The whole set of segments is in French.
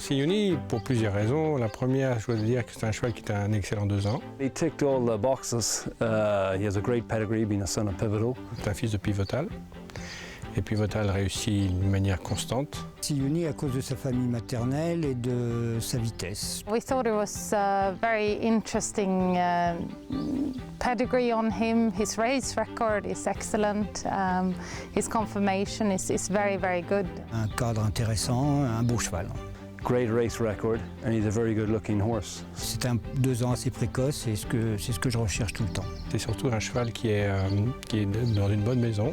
Siyouni, pour plusieurs raisons. La première, je dois dire que c'est un cheval qui est un excellent 2 ans. He ticked all the boxes. He has a great pedigree, being a son of Pivotal. C'est un fils de Pivotal. Et Pivotal réussit d'une manière constante. Siyouni à cause de sa famille maternelle et de sa vitesse. We thought it was a very interesting pedigree on him. His race record is excellent. His conformation is very, very good. Un cadre intéressant, un beau cheval. Great race record, and he's a very good-looking horse. C'est un 2 ans assez précoce, c'est ce que je recherche tout le temps. C'est surtout un cheval qui est dans une bonne maison.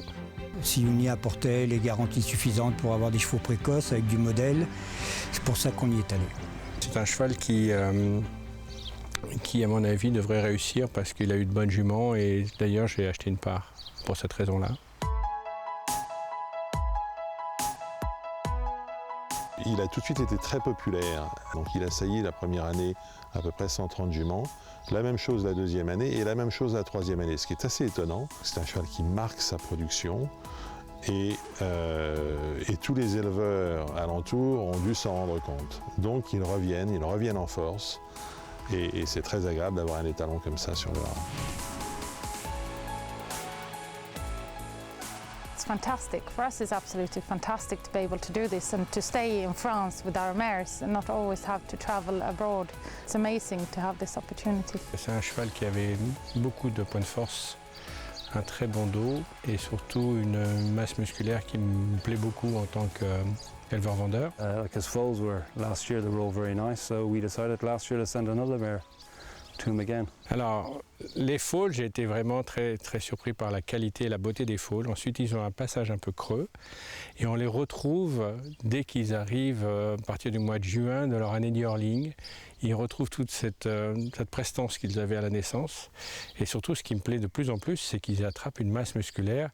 Siyouni apportait les garanties suffisantes pour avoir des chevaux précoces avec du modèle. C'est pour ça qu'on y est allé. C'est un cheval qui, à mon avis, devrait réussir parce qu'il a eu de bonnes juments et d'ailleurs j'ai acheté une part pour cette raison-là. Il a tout de suite été très populaire, donc il a sailli la première année à peu près 130 juments, la même chose la deuxième année et la même chose la troisième année, ce qui est assez étonnant. C'est un cheval qui marque sa production et tous les éleveurs alentours ont dû s'en rendre compte. Donc ils reviennent en force et c'est très agréable d'avoir un étalon comme ça sur le haras. It's fantastic. For us, it's absolutely fantastic to be able to do this and to stay in France with our mares and not always have to travel abroad. It's amazing to have this opportunity. C'est un cheval qui avait beaucoup de points de force, un très bon dos et surtout une masse musculaire qui me plaît beaucoup en tant qu'éleveur-vendeur. Like his foals were last year, they were all very nice, so we decided last year to send another mare to him again. Alors, les foals, j'ai été vraiment très surpris par la qualité et la beauté des foals. Ensuite, ils ont un passage un peu creux et on les retrouve dès qu'ils arrivent à partir du mois de juin de leur année d'yearling. Ils retrouvent toute cette prestance qu'ils avaient à la naissance. Et surtout, ce qui me plaît de plus en plus, c'est qu'ils attrapent une masse musculaire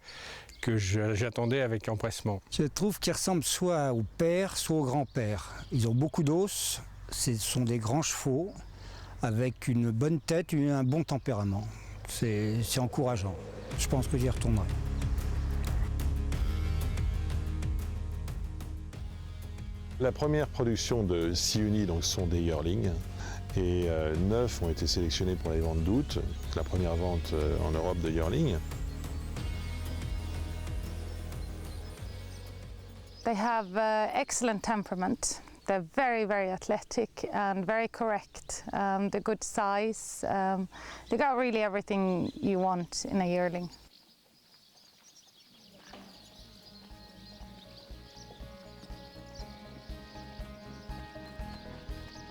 que j'attendais avec empressement. Je trouve qu'ils ressemblent soit au père, soit au grand-père. Ils ont beaucoup d'os, ce sont des grands chevaux, avec une bonne tête et un bon tempérament. C'est encourageant. Je pense que j'y retournerai. La première production de Siyouni sont des yearlings et 9 ont été sélectionnés pour les ventes d'août, la première vente en Europe de yearling. They have excellent temperament. They're very, very athletic and very correct. They're good size. They got really everything you want in a yearling.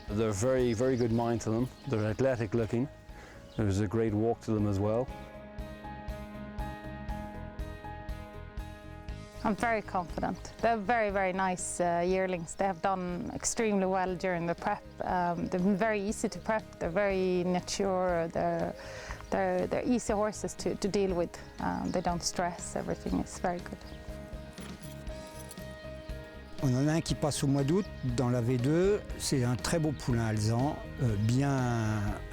They're very, very good mind to them. They're athletic looking. There's a great walk to them as well. I'm very confident. They're very, very nice yearlings. They have done extremely well during the prep. They've been very easy to prep. They're very mature. They're easy horses to deal with. They don't stress. Everything is very good. On en a un qui passe au mois d'août dans la V2. C'est un très beau poulain alezan,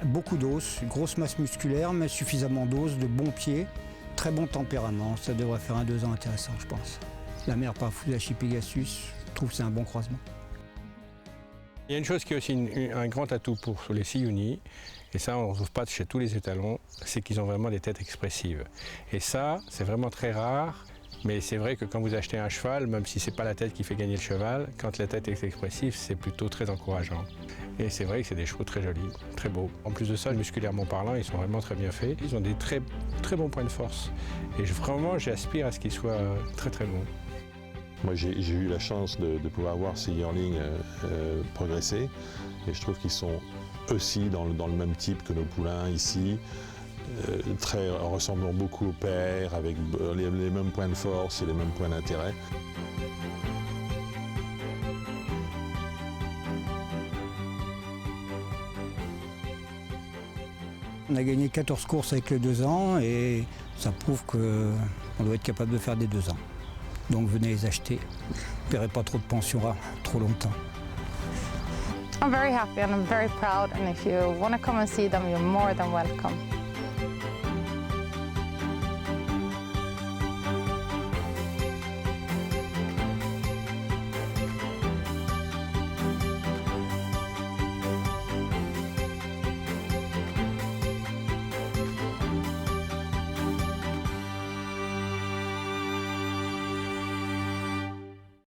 beaucoup d'os, grosse masse musculaire, mais suffisamment d'os, de bons pieds. Très bon tempérament, ça devrait faire un 2 ans intéressant, je pense. La mère par Fusashi Pegasus, je trouve que c'est un bon croisement. Il y a une chose qui est aussi un grand atout pour les Siyouni, et ça on ne retrouve pas chez tous les étalons, c'est qu'ils ont vraiment des têtes expressives. Et ça, c'est vraiment très rare, mais c'est vrai que quand vous achetez un cheval, même si ce n'est pas la tête qui fait gagner le cheval, quand la tête est expressive, c'est plutôt très encourageant. Et c'est vrai que c'est des chevaux très jolis, très beaux. En plus de ça, musculairement parlant, ils sont vraiment très bien faits. Ils ont des très bons points de force. Et vraiment, j'aspire à ce qu'ils soient très bons. Moi, j'ai eu la chance de pouvoir voir ces yearlings progresser. Et je trouve qu'ils sont aussi dans le même type que nos poulains ici. Ressemblant beaucoup au père, avec les mêmes points de force et les mêmes points d'intérêt. On a gagné 14 courses avec les 2 ans et ça prouve qu'on doit être capable de faire des 2 ans. Donc venez les acheter. Vous ne paierez pas trop de pension trop longtemps. I'm very happy and I'm very proud, and if you want to come and see them, you're more than welcome.